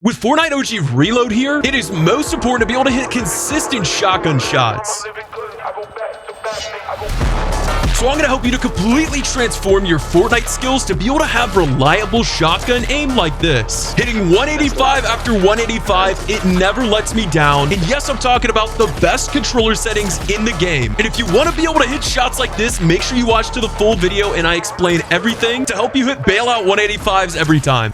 With Fortnite OG Reload here, it is most important to be able to hit consistent shotgun shots. So I'm going to help you to completely transform your Fortnite skills to be able to have reliable shotgun aim like this. Hitting 185 after 185, it never lets me down. And yes, I'm talking about the best controller settings in the game. And if you want to be able to hit shots like this, make sure you watch to the full video and I explain everything to help you hit bailout 185s every time.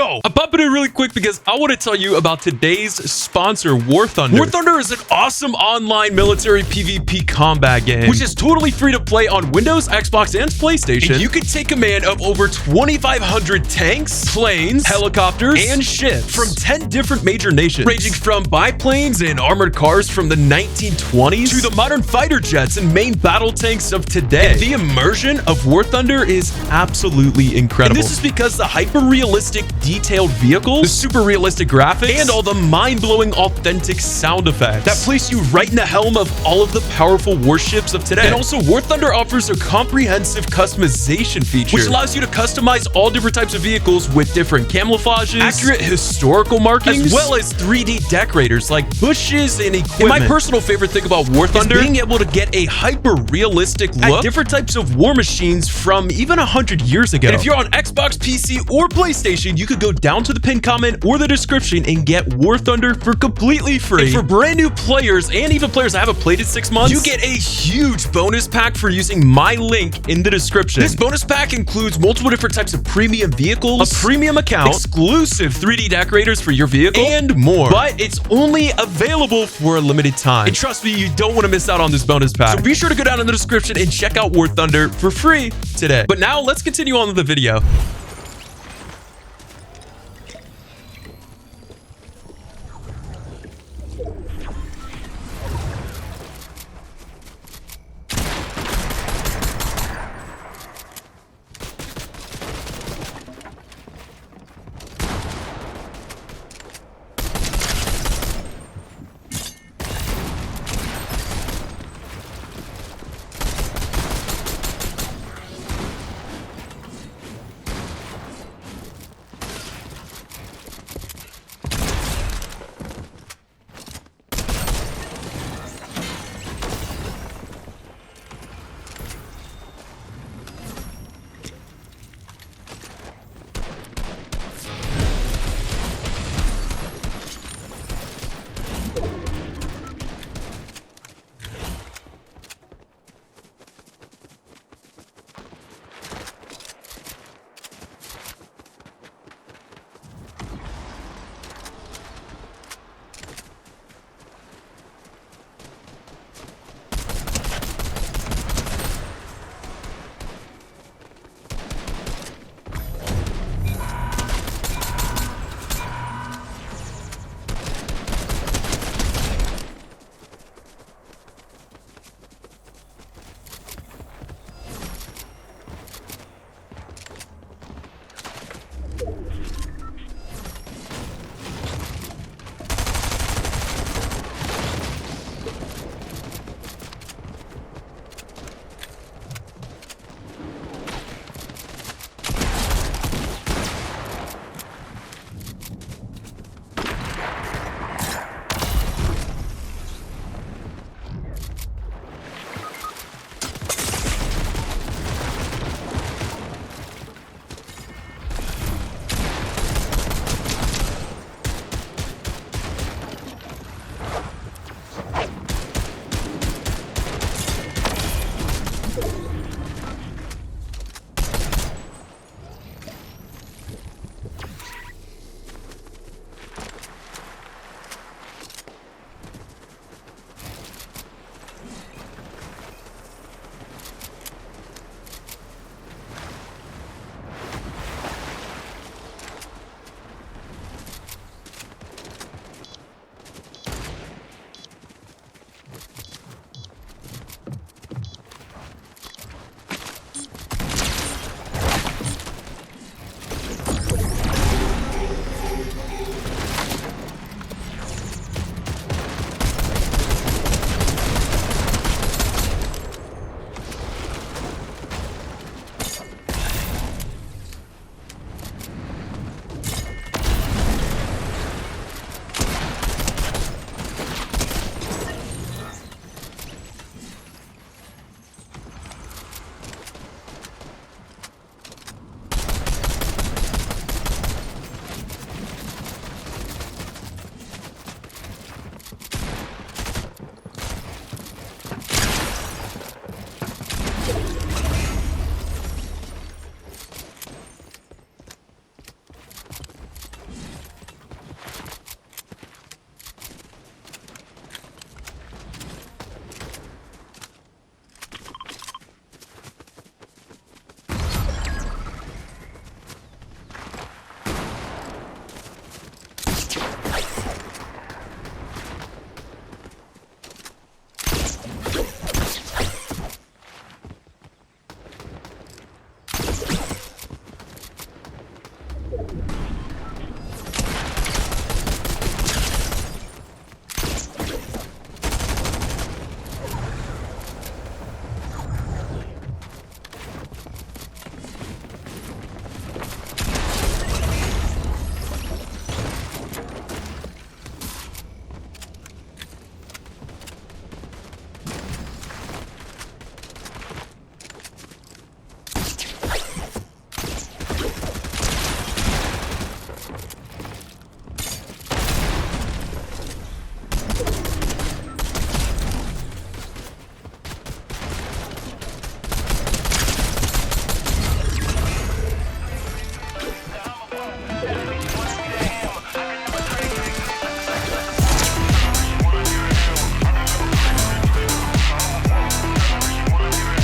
Yo, I'm popping in really quick because I want to tell you about today's sponsor, War Thunder. War Thunder is an awesome online military PvP combat game, which is totally free to play on Windows, Xbox, and PlayStation. And you can take command of over 2,500 tanks, planes, helicopters, and ships from 10 different major nations, ranging from biplanes and armored cars from the 1920s to the modern fighter jets and main battle tanks of today. And the immersion of War Thunder is absolutely incredible. And this is because the hyper-realistic detailed vehicles, the super realistic graphics, and all the mind-blowing authentic sound effects that place you right in the helm of all of the powerful warships of today. And also, War Thunder offers a comprehensive customization feature, which allows you to customize all different types of vehicles with different camouflages, accurate historical markings, as well as 3D decorators like bushes and equipment. And my personal favorite thing about War Thunder is being able to get a hyper-realistic look at different types of war machines from even 100 years ago. And if you're on Xbox, PC, or PlayStation, you could go down to the pinned comment or the description and get War Thunder for completely free. And for brand new players and even players that haven't played in 6 months, you get a huge bonus pack for using my link in the description. This bonus pack includes multiple different types of premium vehicles, a premium account, exclusive 3D decorators for your vehicle, and more. But it's only available for a limited time. And trust me, you don't want to miss out on this bonus pack. So be sure to go down in the description and check out War Thunder for free today. But now let's continue on with the video.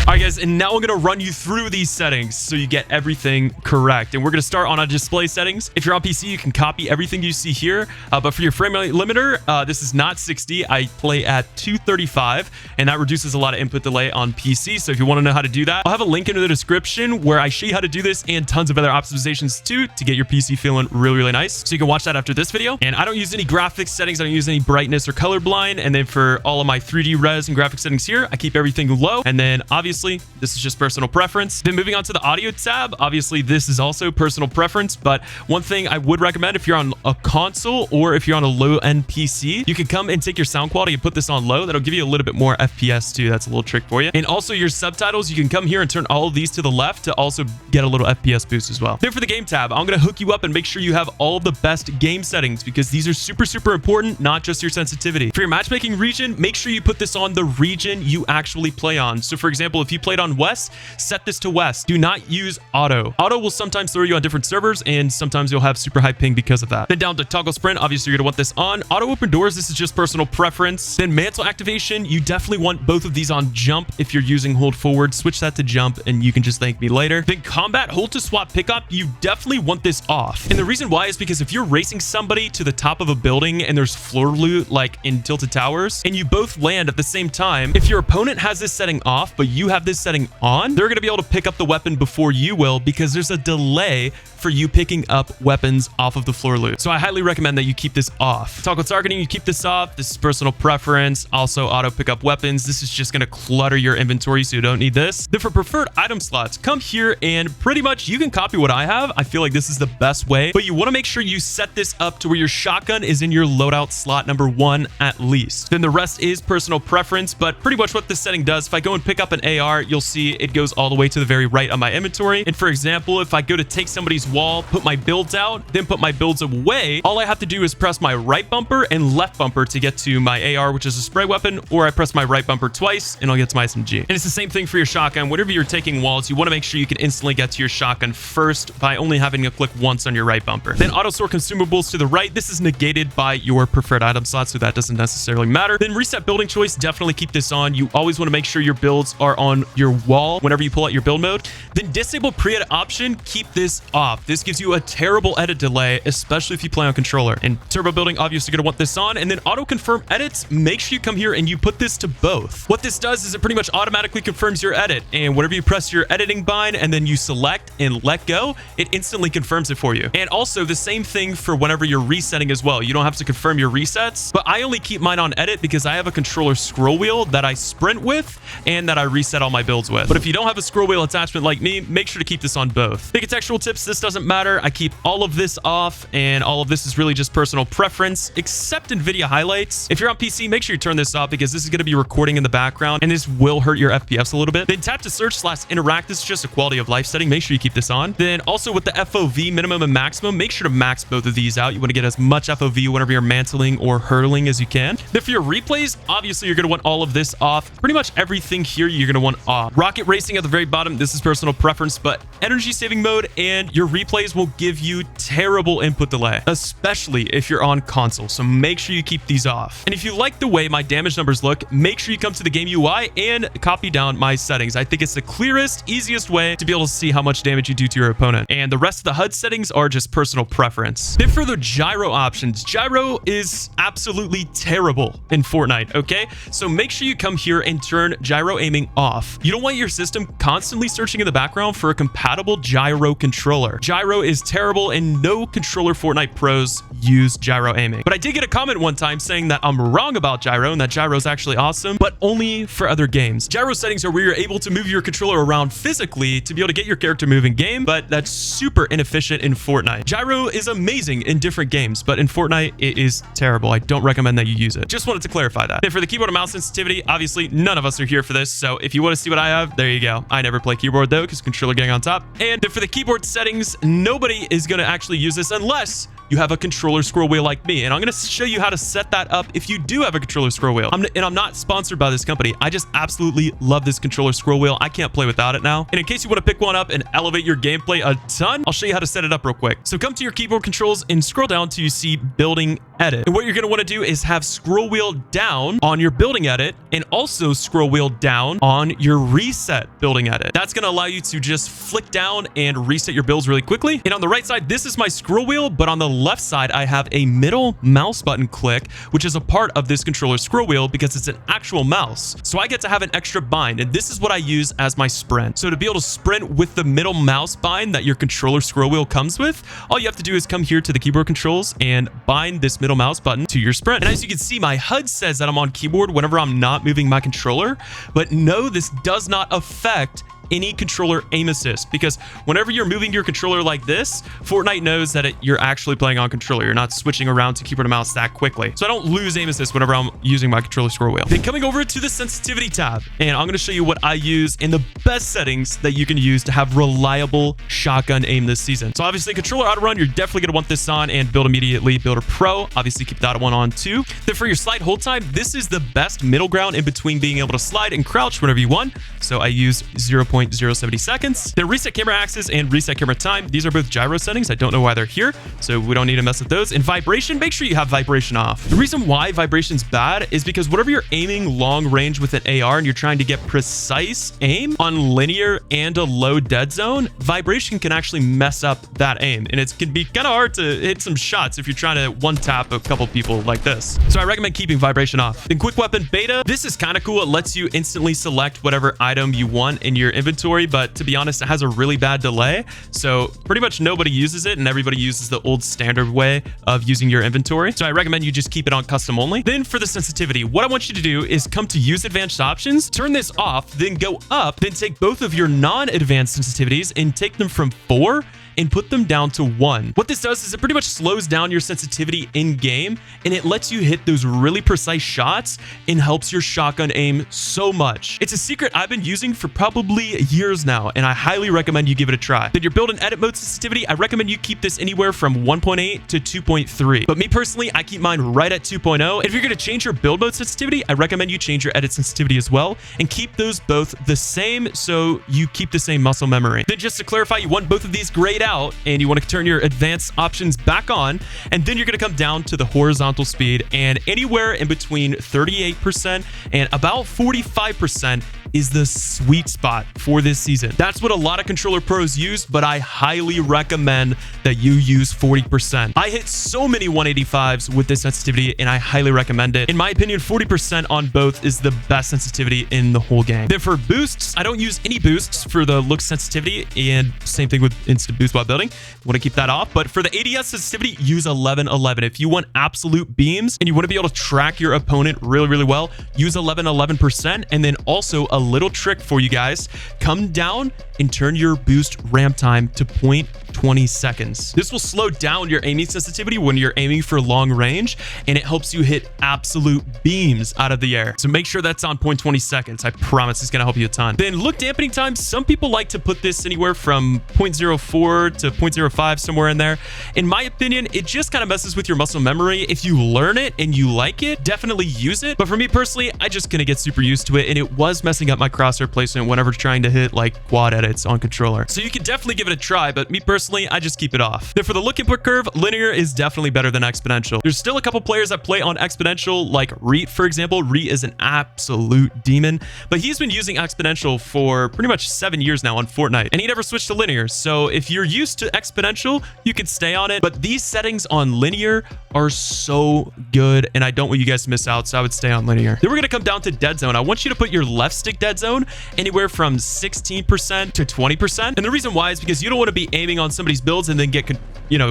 Alright guys, and now I'm going to run you through these settings so you get everything correct. And we're going to start on our display settings. If you're on PC, you can copy everything you see here. But for your frame rate limiter, this is not 60. I play at 235, and that reduces a lot of input delay on PC. So if you want to know how to do that, I'll have a link in the description where I show you how to do this and tons of other optimizations too to get your PC feeling really, really nice. So you can watch that after this video. And I don't use any graphics settings. I don't use any brightness or colorblind. And then for all of my 3D res and graphics settings here, I keep everything low. And then obviously, this is just personal preference. Then moving on to the audio tab, obviously this is also personal preference, but one thing I would recommend if you're on a console or if you're on a low-end PC, you can come and take your sound quality and put this on low. That'll give you a little bit more FPS too. That's a little trick for you. And also your subtitles, you can come here and turn all of these to the left to also get a little FPS boost as well. Then for the game tab, I'm going to hook you up and make sure you have all of the best game settings because these are super, super important, not just your sensitivity. For your matchmaking region, make sure you put this on the region you actually play on. So for example, if you played on West, set this to West. Do not use auto. Auto will sometimes throw you on different servers and sometimes you'll have super high ping because of that. Then down to toggle sprint, obviously you're going to want this on. Auto open doors, this is just personal preference. Then mantle activation, you definitely want both of these on jump. If you're using hold forward, switch that to jump and you can just thank me later. Then combat, hold to swap pickup, you definitely want this off. And the reason why is because if you're racing somebody to the top of a building and there's floor loot like in Tilted Towers and you both land at the same time, if your opponent has this setting off but you have this setting on, they're going to be able to pick up the weapon before you will because there's a delay for you picking up weapons off of the floor loot. So I highly recommend that you keep this off. Toggle targeting, you keep this off. This is personal preference. Also auto pick up weapons. This is just going to clutter your inventory, so you don't need this. Then for preferred item slots, come here and pretty much you can copy what I have. I feel like this is the best way, but you want to make sure you set this up to where your shotgun is in your loadout slot number 1 at least. Then the rest is personal preference, but pretty much what this setting does, if I go and pick up an AR, you'll see it goes all the way to the very right on my inventory. And for example, if I go to take somebody's wall, put my builds out, then put my builds away, all I have to do is press my right bumper and left bumper to get to my AR, which is a spray weapon, or I press my right bumper twice and I'll get to my SMG. And it's the same thing for your shotgun. Whenever you're taking walls, you want to make sure you can instantly get to your shotgun first by only having to click once on your right bumper. Then auto store consumables to the right. This is negated by your preferred item slot, so that doesn't necessarily matter. Then reset building choice, definitely keep this on. You always want to make sure your builds are on your wall whenever you pull out your build mode. Then disable pre-edit option, keep this off. This gives you a terrible edit delay, especially if you play on controller. And turbo building, obviously you're going to want this on. And then auto confirm edits, make sure you come here and you put this to both. What this does is it pretty much automatically confirms your edit. And whenever you press your editing bind and then you select and let go, it instantly confirms it for you. And also the same thing for whenever you're resetting as well. You don't have to confirm your resets, but I only keep mine on edit because I have a controller scroll wheel that I sprint with and that I reset all my builds with. But if you don't have a scroll wheel attachment like me, make sure to keep this on both. Big contextual tips, this doesn't matter. I keep all of this off and all of this is really just personal preference, except Nvidia highlights. If you're on PC, make sure you turn this off because this is going to be recording in the background and this will hurt your FPS a little bit. Then tap to search / interact. This is just a quality of life setting. Make sure you keep this on. Then also with the FOV minimum and maximum, make sure to max both of these out. You want to get as much FOV whenever you're mantling or hurtling as you can. Then for your replays, obviously you're going to want all of this off. Pretty much everything here you're going to want off. Rocket racing at the very bottom, this is personal preference, but energy saving mode and your replays will give you terrible input delay, especially if you're on console. So make sure you keep these off. And if you like the way my damage numbers look, make sure you come to the game UI and copy down my settings. I think it's the clearest, easiest way to be able to see how much damage you do to your opponent. And the rest of the HUD settings are just personal preference. Then for the gyro options, gyro is absolutely terrible in Fortnite, okay? So make sure you come here and turn gyro aiming off. You don't want your system constantly searching in the background for a compatible gyro controller. Gyro is terrible and no controller Fortnite pros use gyro aiming. But I did get a comment one time saying that I'm wrong about gyro and that gyro is actually awesome, but only for other games. Gyro settings are where you're able to move your controller around physically to be able to get your character moving game, but that's super inefficient in Fortnite. Gyro is amazing in different games, but in Fortnite, it is terrible. I don't recommend that you use it. Just wanted to clarify that. And for the keyboard and mouse sensitivity, obviously none of us are here for this, so if you want to see what I have, there you go. I never play keyboard though, because controller getting on top. And for the keyboard settings, nobody is going to actually use this unless you have a controller scroll wheel like me. And I'm going to show you how to set that up if you do have a controller scroll wheel. I'm not sponsored by this company. I just absolutely love this controller scroll wheel. I can't play without it now. And in case you want to pick one up and elevate your gameplay a ton, I'll show you how to set it up real quick. So come to your keyboard controls and scroll down till you see building edit. And what you're going to want to do is have scroll wheel down on your building edit and also scroll wheel down on your reset building edit. That's going to allow you to just flick down and reset your builds really quickly. And on the right side, this is my scroll wheel, but on the left side, I have a middle mouse button click, which is a part of this controller scroll wheel because it's an actual mouse. So I get to have an extra bind, and this is what I use as my sprint. So to be able to sprint with the middle mouse bind that your controller scroll wheel comes with, all you have to do is come here to the keyboard controls and bind this middle mouse button to your sprint. And as you can see, my HUD says that I'm on keyboard whenever I'm not moving my controller, but no, this does not affect any controller aim assist, because whenever you're moving your controller like this, Fortnite knows that you're actually playing on controller. You're not switching around to keyboard and mouse that quickly. So I don't lose aim assist whenever I'm using my controller scroll wheel. Then coming over to the sensitivity tab, and I'm going to show you what I use in the best settings that you can use to have reliable shotgun aim this season. So obviously controller auto run, you're definitely going to want this on, and build immediately, builder pro, obviously keep that one on too. Then for your slide hold time, this is the best middle ground in between being able to slide and crouch whenever you want. So I use 0.070 seconds. Then reset camera axis and reset camera time. These are both gyro settings. I don't know why they're here, so we don't need to mess with those. And vibration, make sure you have vibration off. The reason why vibration's bad is because whenever you're aiming long range with an AR and you're trying to get precise aim on linear and a low dead zone, vibration can actually mess up that aim. And it can be kind of hard to hit some shots if you're trying to one tap a couple people like this. So I recommend keeping vibration off. Then quick weapon beta. This is kind of cool. It lets you instantly select whatever item you want in your inventory, but to be honest, it has a really bad delay. So pretty much nobody uses it, and everybody uses the old standard way of using your inventory. So I recommend you just keep it on custom only. Then for the sensitivity, what I want you to do is come to use advanced options, turn this off, then go up, then take both of your non-advanced sensitivities and take them from 4 and put them down to 1. What this does is it pretty much slows down your sensitivity in game, and it lets you hit those really precise shots and helps your shotgun aim so much. It's a secret I've been using for probably years now, and I highly recommend you give it a try. Then your build and edit mode sensitivity, I recommend you keep this anywhere from 1.8 to 2.3. But me personally, I keep mine right at 2.0. And if you're going to change your build mode sensitivity, I recommend you change your edit sensitivity as well and keep those both the same so you keep the same muscle memory. Then just to clarify, you want both of these grayed out, and you want to turn your advanced options back on, and then you're going to come down to the horizontal speed, and anywhere in between 38% and about 45% is the sweet spot for this season. That's what a lot of controller pros use, but I highly recommend that you use 40%. I hit so many 185s with this sensitivity, and I highly recommend it. In my opinion, 40% on both is the best sensitivity in the whole game. Then for boosts, I don't use any boosts for the look sensitivity, and same thing with instant boost while building. Want to keep that off. But for the ADS sensitivity, use 1111. If you want absolute beams and you want to be able to track your opponent really, really well, use 1111%. And then also a little trick for you guys, come down and turn your boost ramp time to 0.20 seconds. This will slow down your aiming sensitivity when you're aiming for long range, and it helps you hit absolute beams out of the air. So make sure that's on 0.20 seconds. I promise it's going to help you a ton. Then look dampening time. Some people like to put this anywhere from 0.04 to 0.05, somewhere in there. In my opinion, it just kind of messes with your muscle memory. If you learn it and you like it, definitely use it. But for me personally, I just couldn't get super used to it, and it was messing up up my crosshair placement whenever trying to hit like quad edits on controller. So you can definitely give it a try, but me personally, I just keep it off. Then for the look input curve, linear is definitely better than exponential. There's still a couple players that play on exponential, like Reet, for example. Reet is an absolute demon, but he's been using exponential for pretty much 7 years now on Fortnite, and he never switched to linear. So if you're used to exponential, you can stay on it, but these settings on linear are so good, and I don't want you guys to miss out, so I would stay on linear. Then we're gonna come down to dead zone. I want you to put your left stick dead zone anywhere from 16% to 20%, and the reason why is because you don't want to be aiming on somebody's builds and then get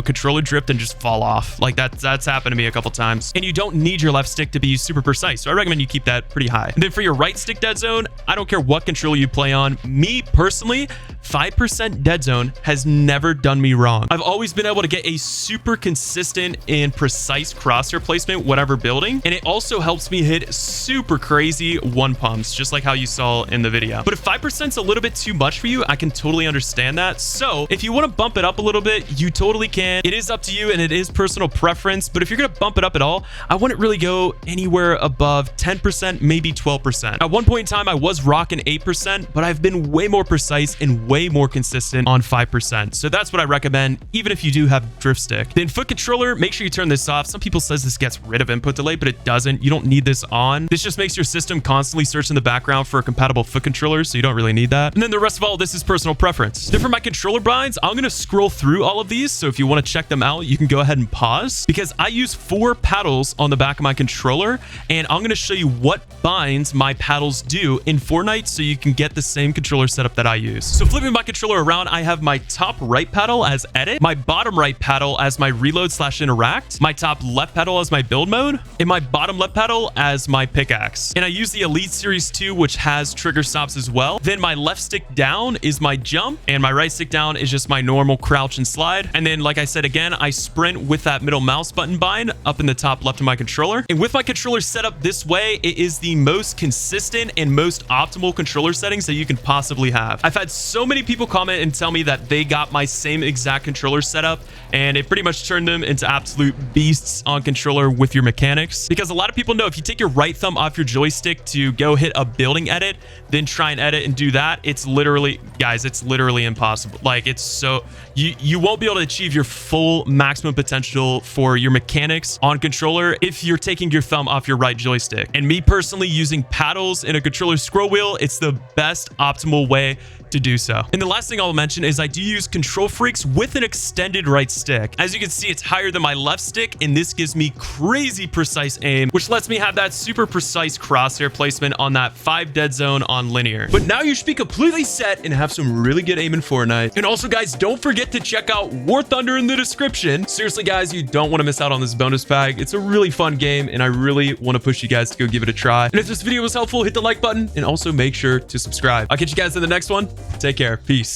controller drift and just fall off. Like that's happened to me a couple times, and you don't need your left stick to be super precise, so I recommend you keep that pretty high. And then for your right stick dead zone, I don't care what controller you play on. Me personally, 5% dead zone has never done me wrong. I've always been able to get a super consistent and precise crosshair placement whatever building, and it also helps me hit super crazy one pumps, just like how you saw in the video. But if 5% is a little bit too much for you, I can totally understand that. So if you want to bump it up a little bit, you totally can. It is up to you, and it is personal preference, but if you're gonna bump it up at all, I wouldn't really go anywhere above 10%, maybe 12%. At one point in time, I was rocking 8%, but I've been way more precise and way more consistent on 5%. So that's what I recommend, even if you do have drift stick. The input controller, make sure you turn this off. Some people says this gets rid of input delay, but it doesn't. You don't need this on. This just makes your system constantly search in the background for a compatible foot controller, so you don't really need that. And then the rest of all this is personal preference. Then for my controller binds, I'm gonna scroll through all of these, so if you want to check them out, you can go ahead and pause, because I use 4 paddles on the back of my controller, and I'm going to show you what binds my paddles do in Fortnite so you can get the same controller setup that I use. So flipping my controller around, I have my top right paddle as edit, my bottom right paddle as my reload/interact, my top left paddle as my build mode, and my bottom left paddle as my pickaxe. And I use the Elite Series 2, which has trigger stops as well. Then my left stick down is my jump, and my right stick down is just my normal crouch and slide. And then, like I said again, I sprint with that middle mouse button bind up in the top left of my controller. And with my controller set up this way, it is the most consistent and most optimal controller settings that you can possibly have. I've had so many people comment and tell me that they got my same exact controller setup, and it pretty much turned them into absolute beasts on controller with your mechanics. Because a lot of people know if you take your right thumb off your joystick to go hit a building edit, then try and edit and do that, it's literally, guys, it's literally impossible. Like, it's so, you won't be able to achieve your full maximum potential for your mechanics on controller if you're taking your thumb off your right joystick. And me personally, using paddles in a controller scroll wheel, it's the best optimal way to do so. And the last thing I'll mention is I do use control freaks with an extended right stick. As you can see, it's higher than my left stick, and this gives me crazy precise aim, which lets me have that super precise crosshair placement on that 5 dead zone on linear. But now you should be completely set and have some really good aim in Fortnite. And also, guys, don't forget to check out War Thunder in the description. Seriously, guys, you don't want to miss out on this bonus pack. It's a really fun game, and I really want to push you guys to go give it a try. And if this video was helpful, hit the like button, and also make sure to subscribe. I'll catch you guys in the next one. Take care. Peace.